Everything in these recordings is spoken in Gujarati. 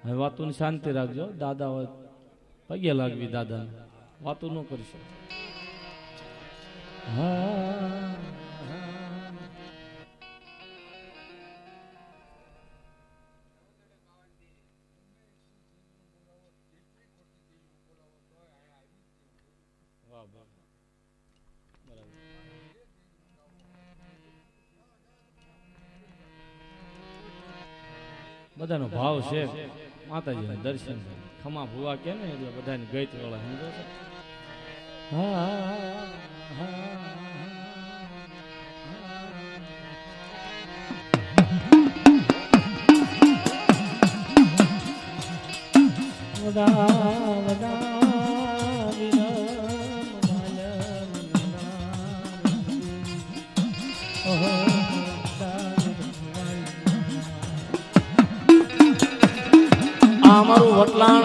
હવે વાતું શાંતિ રાખજો, દાદા હોય પગે લાગવી, દાદા વાતું ન કરશો. બધાનો ભાવ છે માતાજીના દર્શન, ખમા ભુવા કે ને એટલે બધાની ગઈત વાળા સમજો છો. અમારું વટલાણ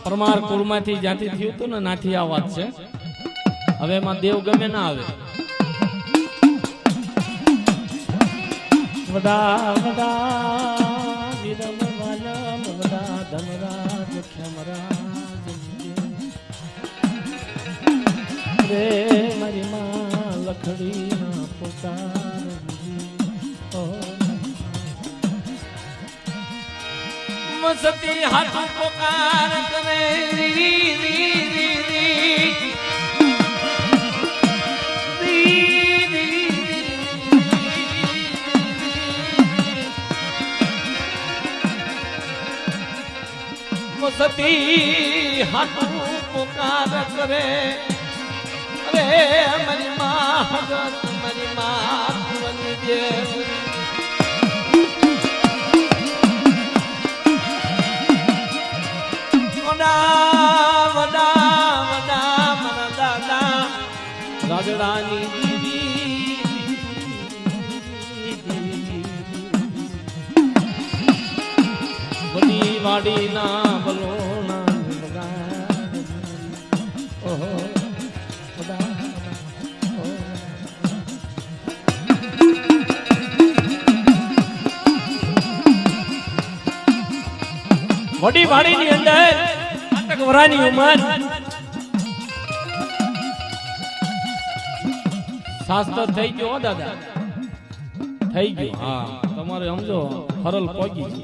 પરમાર કુળમાંથી જ્યાંથી થયું હતું ને નાથી આ વાત છે. હવે એમાં દેવ ગમે ના આવે. વડા વડા વિરમ વાલમ વડા ધનરાજ ક્ષમરાજ રે મારી માં લખડી ના પોકાર સતી હાથ પોકાર કરે સતી હાથ પોકાર કરે. અરે મારી માં હગત મારી માં કુંવરની દેવ રાજડાની દીવી વડી વાડી ના બલોણા વડી વાડી ની અંદર વરાની ઉંમર શાસ્ત્ર થઈ ગયો દાદા, થઈ ગયો. હા તમારે સમજો ફરલ પોગી છે.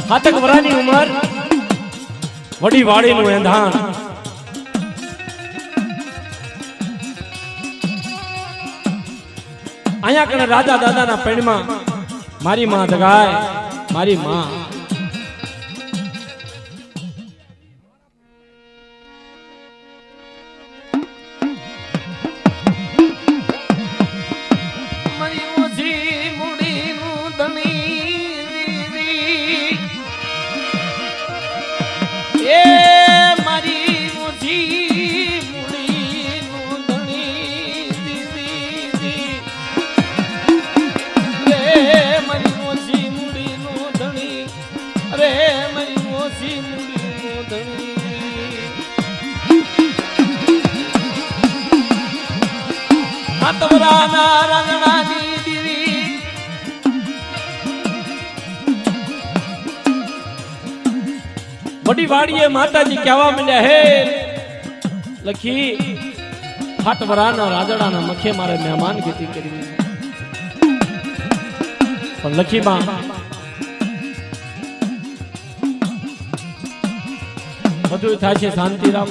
હાતક વરાની ઉંમર, વડી વાડીનું એંધાણ. અહીંયા કણે રાજા દાદાના પેણમાં મારી માં જગાય, મારી માં વડી વાડીએ માતાજી કહેવા માંડ્યા, હે લખી ફાટવરાના રાજડાના મખે મારે મહેમાન ગતિ કરી. પણ લખીમાં બધું થાય છે શાંતિ રામ.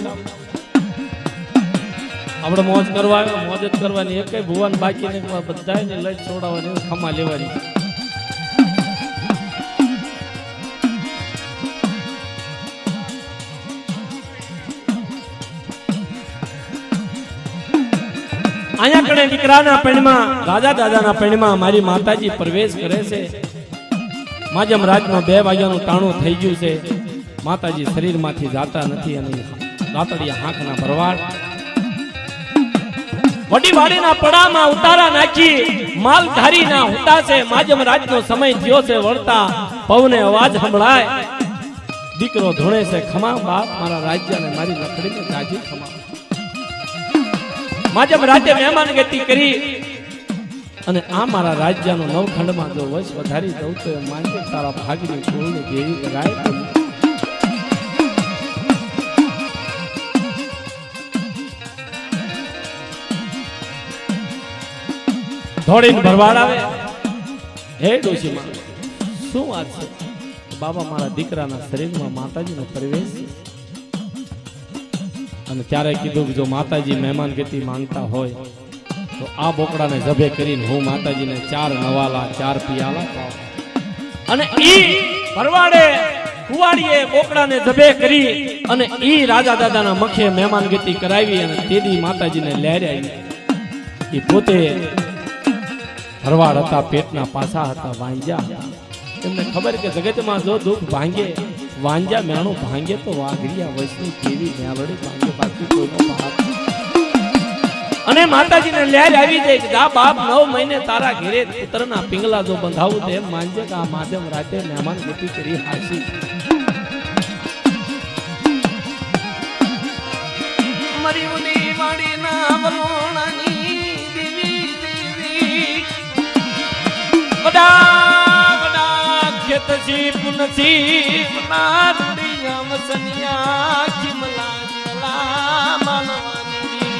આપણે મોજ કરવા, મોજ જ કરવાની, એક ભુવન બાકી ને બધા ને લઈ છોડાવવાની, ખમા લેવાની. અહીંયા કણે દીકરાના પેણમાં, રાજા દાદાના પેણમાં મારી માતાજી પ્રવેશ કરે છે. માજમ રાજમાં 2 વાગ્યાનું ટાણું થઈ ગયું છે. માતાજી શરીરમાંથી જાતા નથી અને રાતડિયા હાંકના ભરવાડ વડી વાડીના પડામાં ઉતારા નાખી માલધારીના હુતા છે. માજમ રાજનો સમય થયો છે વળતા, પવને અવાજ સંભળાય. દીકરો ધોણે છે, ખમા બાપ મારા રાજ્યને મારી લખડીને તાજી ખમા. માજમ રાજે મહેમાન ગતિ કરી અને આ મારા રાજ્યનો નવખંડમાં જો વશ વધારી દઉં તો એ માનજે તારા ભાગની કુળની દેવી લગાય. દોડીને ભરવાડ આવે, હે ડોશીમાં શું વાત છે? બાબા મારા દીકરાના શરીરમાં માતાજીનો પ્રવેશ છે. અને ત્યારે કીધું કે જો માતાજી મહેમાન ગતિ માંગતા હોય તો આ બોકડાને જભે કરીને હું માતાજીને 4 નવાલા 4 પિયાલા પાઉં. અને ઈ ભરવાડે કુવાડીએ બોકડાને જભે કરી અને ઈ રાજા દાદાના મખે મહેમાન ગતિ કરાવી અને તેદી માતાજીને લહેરાવી. ઈ પોતે ભરવાડ હતા, પેટના પાસા હતા, વાંજા હતા. એમને ખબર કે જગતમાં જો દુઃખ ભાંગે વાંજા મેણું ભાંગે તો વાઘડિયા વૈષ્ણવ કેવી મેળડી ભાંગે, બાકી કોઈનો ભાગ. અને માતાજીને લહેર આવી જાય કે આ બાપ 9 મહિને તારા ઘેરે પુત્રના પિંગલા જો બંધાવું તો એમ માનજે કે આ માધ્યમ રાતે મહેમાન ગતિ કરી હાસી. મરી ઉની વાડીના વલોણાની દેવી દેવી વડા ખેતસી પુનસી ના રૂડિયા વસનિયા કિમલા જલા માનવાની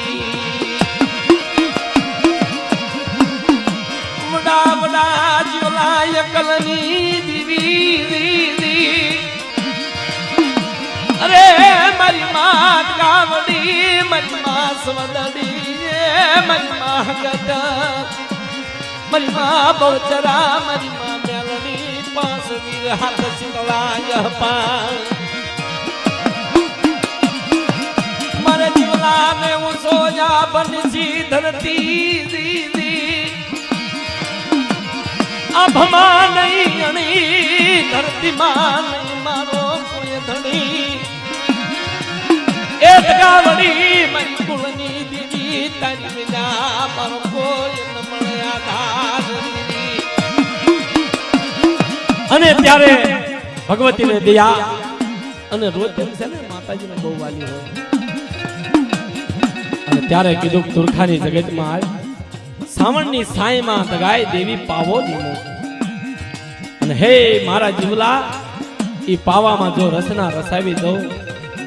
વડા વડા જીવલા યકલની દીવી દીવી. અરે મારી માત ગાવડી, મારી મા સવદડી, મારી મા ગદ, મારી મા બહુચરા, મારી મા મેલડી, 5 વીર હાથ શીતળાય પાન. મારે જીવલા ને હું સોજા બનસી ધરતી દીદી. આ ભમા નહીં અણી ધરતી માં નહીં મારો કોઈ ધણી. એ ગાવડી મારી કુળની દીદી, તારી વિના મારો કોઈ ન મળે આધાર. અને ત્યારે ભગવતીને દયા અને રોજ છે ને માતાજીને બહુ વાલી હોય. અને ત્યારે કીધું તુરખાની જગતમાં આવ, સાવણની સાયમાં દગાય દેવી પાવો દીનો. અને હે મારા જીવલા, ઈ પાવામાં જો રસના રસાવી દઉં,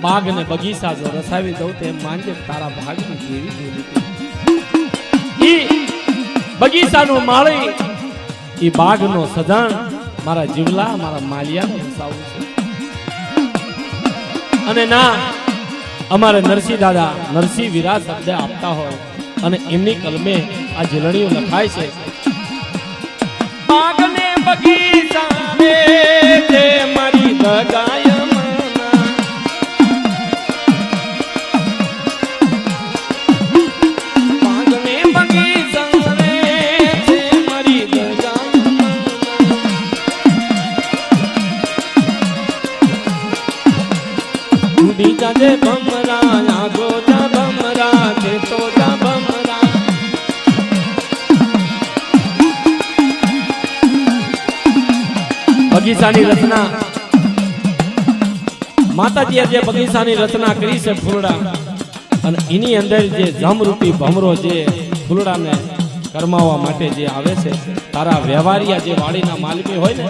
બાગ ને બગીચા જો રસાવી દઉં તો એમ માનજે તારા ભાગની દેવી દેવી. ઈ બગીચાનું માળી, ઈ બાગનો સજાણ મારા જીવલા, મારા માલિયાનો રસાવું છે. અને ના અમારે નરસિંહ દાદા નરસિંહ વીરા શબ્દ આપતા હોય અને એમની કલમે આ ઝીલણીઓ લખાય છે. બાગ ને બગીચા રે તે મારી દગાય જાજે ભમરા આગો જા ભમરા તે તો જા ભમરા. બગીચાની રચના માતાજીએ જે બગીચાની રચના કરી છે ફૂલડા, અને એની અંદર જે જમરૂપી ભમરો જે ફૂલડાને કરમાવા માટે જે આવે છે, તારા વ્યવહારિયા જે વાડીના માલિકી હોય ને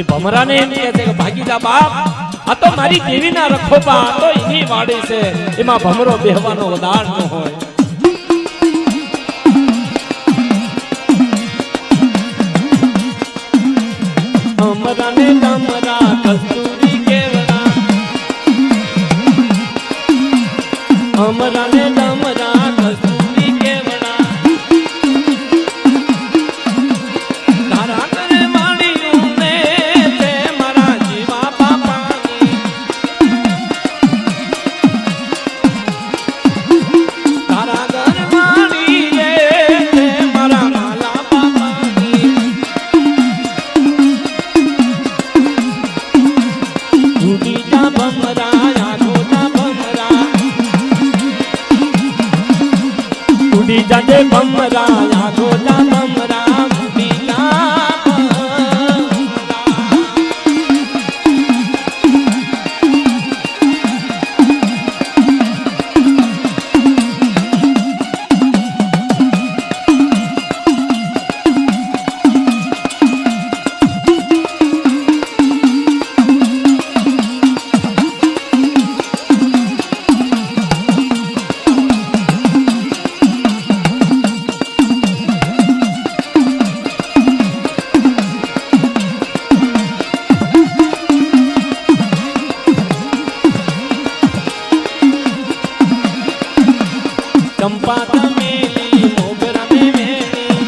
એ ભમરાને એમ કહે છે કે ભાગીજા બાપ, આ તો મારી દેવીના રખોપા, આ તો એની વાડી છે, એમાં ભમરો બેહવાનો વદાર ન હોય. અમરાને ડમરા કસ્તુરી કેવડા, અમરાને ડમરા કસ્તુરી કેવડા. તારા કરે વાડીયું ને તે મારા જીવા બાપાની. તારા ઘર વાડી રે તે મારા માલા બાપાની. ઉડી જા ભમરા આગો જા ભમરા, ઉડી જાજે ભમરા આગો જા ભમરા, ઉડી જા ભમરા. ચમેલી મોગરા ને વેણી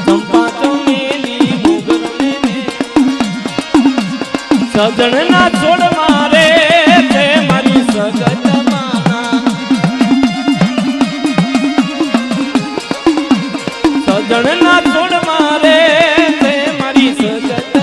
ચંપા ચમેલી મોગરા ને વેણી સજણ ના છોડ મારે છે મારી સગત માના સજણ ના છોડ મારે છે મારી સગત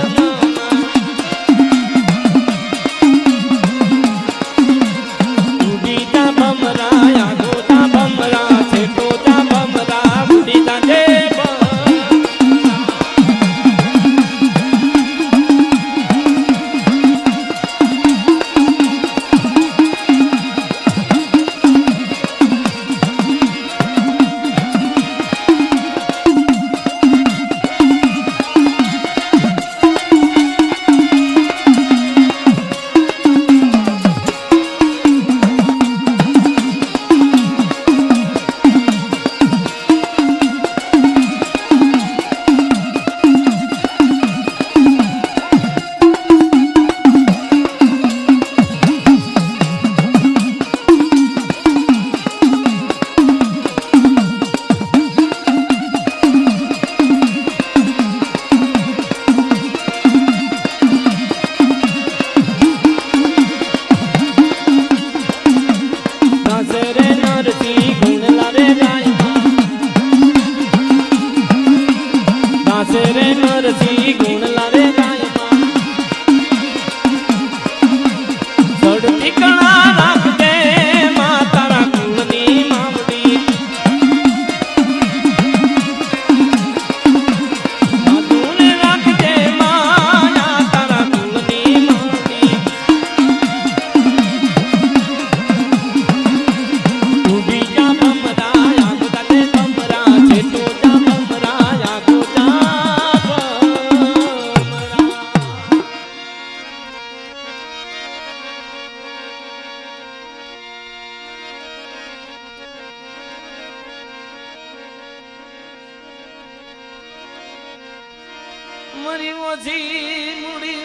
મારી ઓછી મુડી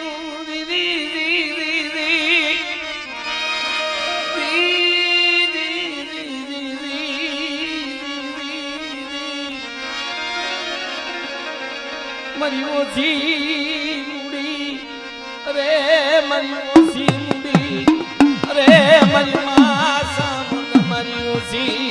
મારી ઓછી મુડી અરે મારી ઓછી મુડી અરે મારી માસા મારી ઓછી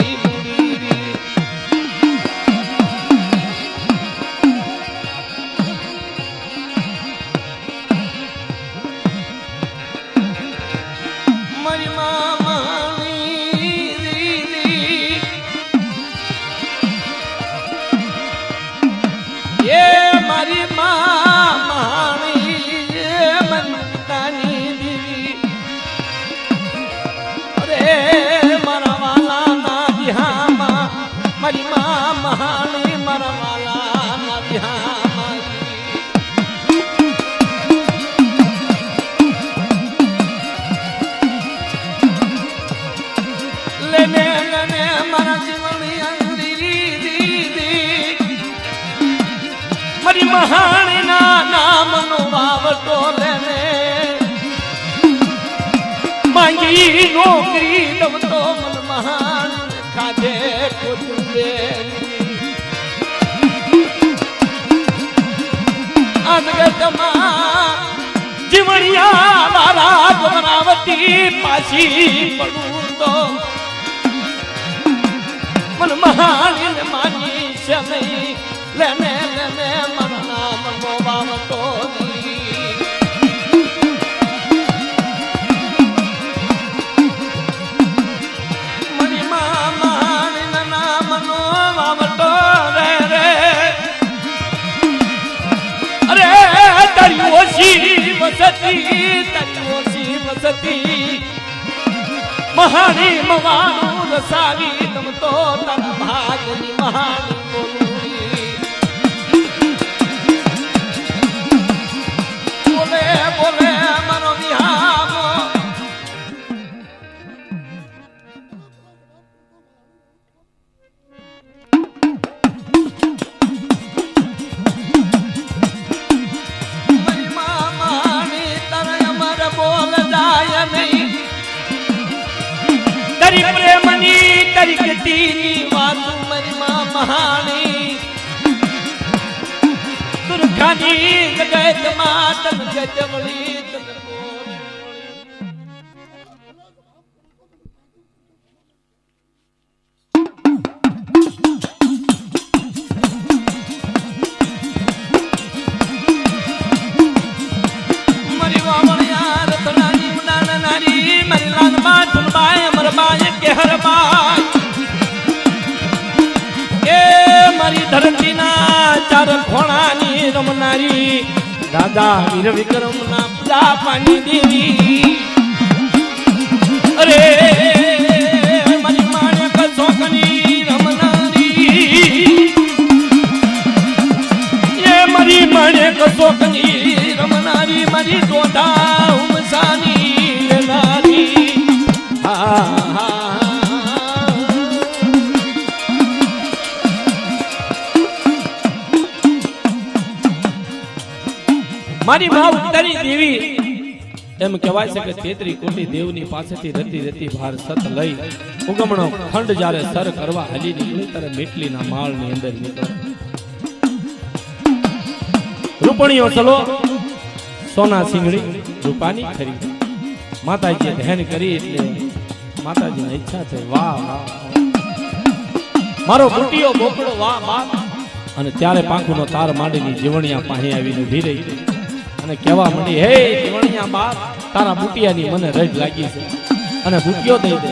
મહાણી ના નામ નો વાવટો લેને માંગી નોકરી દવતો મન મહાન કાજે કોતુંબે અનગતમાં જીવણિયા વારા ગોરાવતી પાછી પડું તો મન મહાણી ને માની છે નહીં લેને લેને મન નામ નો વાવટો મની માણી ના નામ નો વાવટો રે રે અરે તારી ઓછી વસતી મહાણી મવાનું રસાવી તમ તો તારા ભાગની મહાણી બોલું બોલે મારો વિહામો મારી માની તારે અમારે બોલ જાય નહીં તારી પ્રેમ તારી કેટલી વાત મારી માં મહાની તુરખાની જગત માં તન જજવળી ધરતીના ચાર ખોણાની રમનારી દાદા વીર વિક્રમ ના પૂજા પાણી દેવી અરે મારી માને કસોકની રમનારી એ મારી માને કસોકની રમનારી મારી દોઢા ઉમસાની લેનારી મારી માં ઉત્તરી દેવી એમ કહેવાય છે કે 33 કોટી દેવની પાસેથી રતી રતી ભાર સત લઈ ઉગમણો ખંડ જ્યારે સર કરવા હાલી નીકળી ત્યારે મીટલીના માળની અંદર નીકળે રૂપણીઓ ચલો સોના સિંગડી રૂપાની ખરી માતાજીએ ધ્યાન કરી એટલે માતાજીની ઈચ્છા છે વાહ વાહ મારો બુટીયો બોકડો વાહ વાહ અને ત્યારે પાંખુનો તાર માંડીની જીવણિયા પાસે આવીને ઊભી રહી અને કહેવા માંડી હે જીવણિયા બાપ તારા બુટિયાની મને રજ લાગી છે અને બુટિયો દઈ દે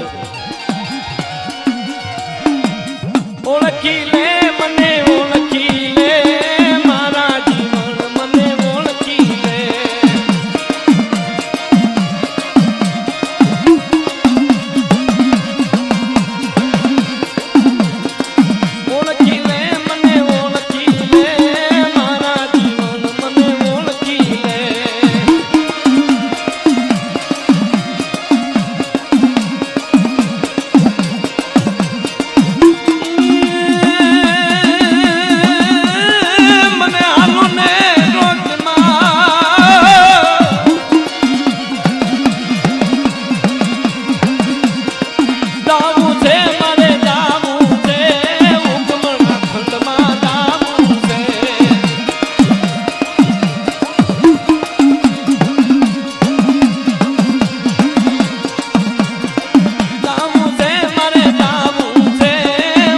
ઓળખી લે મને ઓળખી લે મારા જીવન મને ઓળખી લે ઓળખી લે મને ઓળખી લે મારા જીવન મને ઓળખી લે મને હાલો ને દાવું છે મારે દાવું છે ઉગમણા ખંડમાં દાવું છે દાવું છે મારે દાવું છે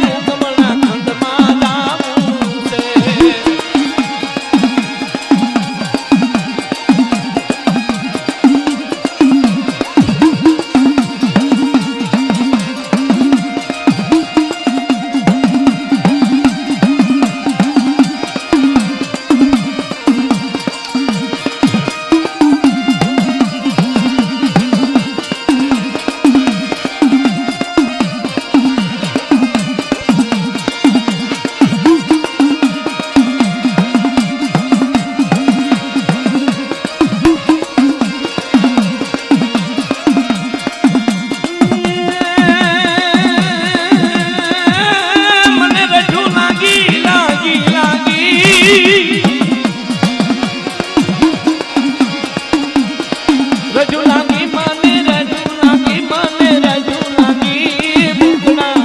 ઉગમણા ખંડમાં દાવું છે મને રજૂ લાગી લાગી લાગી રજૂ લાગી મને રજૂ લાગી મને રજૂ લાગી બુકના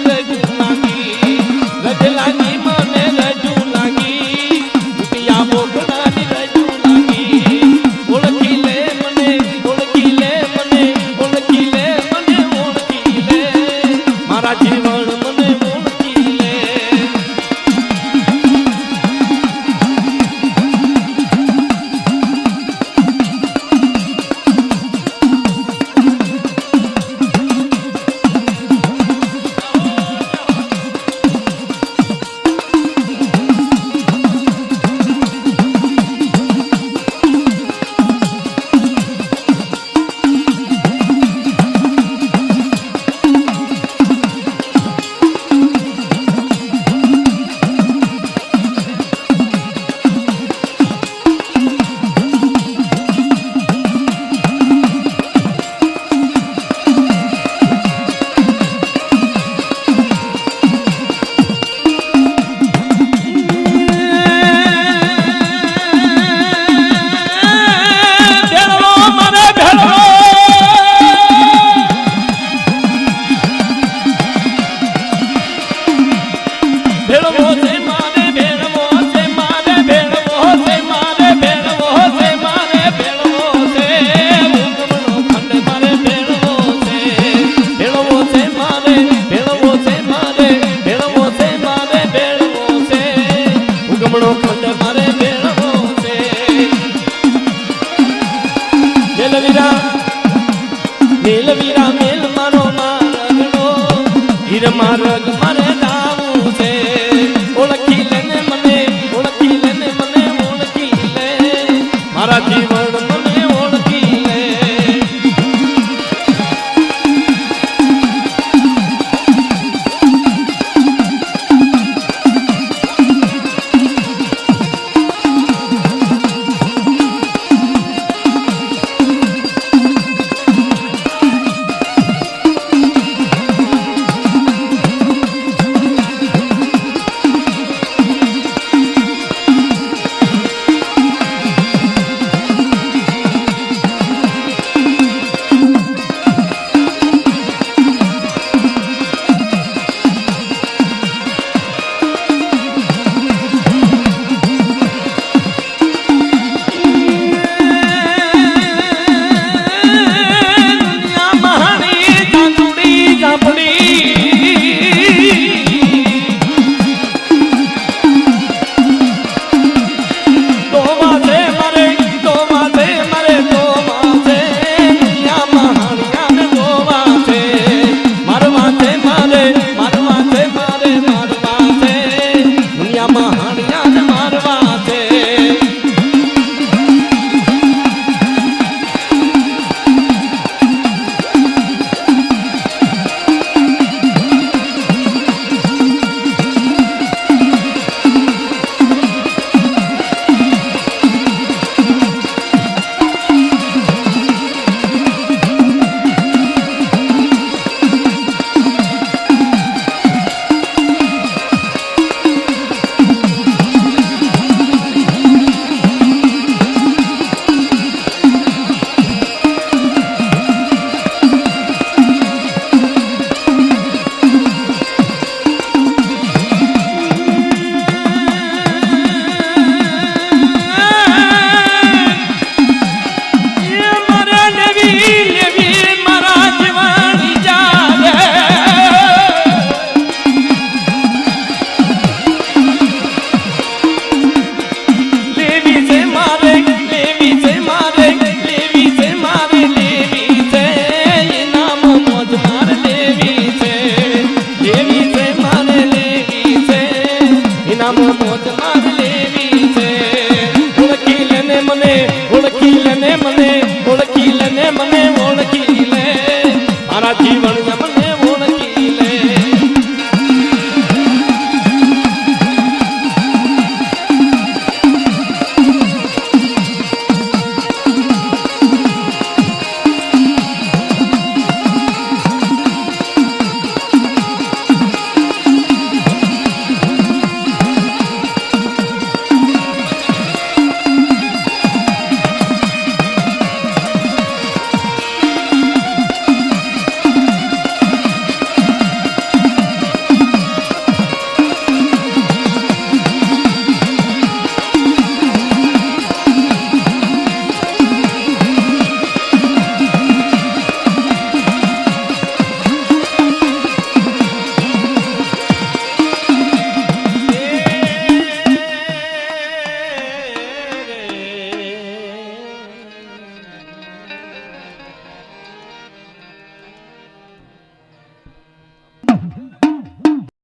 રજૂ લાગી રજ લાગી મને રજૂ લાગી બુટિયા બોકડાની રજૂ લાગી ઓળખી લે મને ઓળખી લે મને ઓળખી લે મને ઓળખી લે મારા જીવન મને ઓળખી લે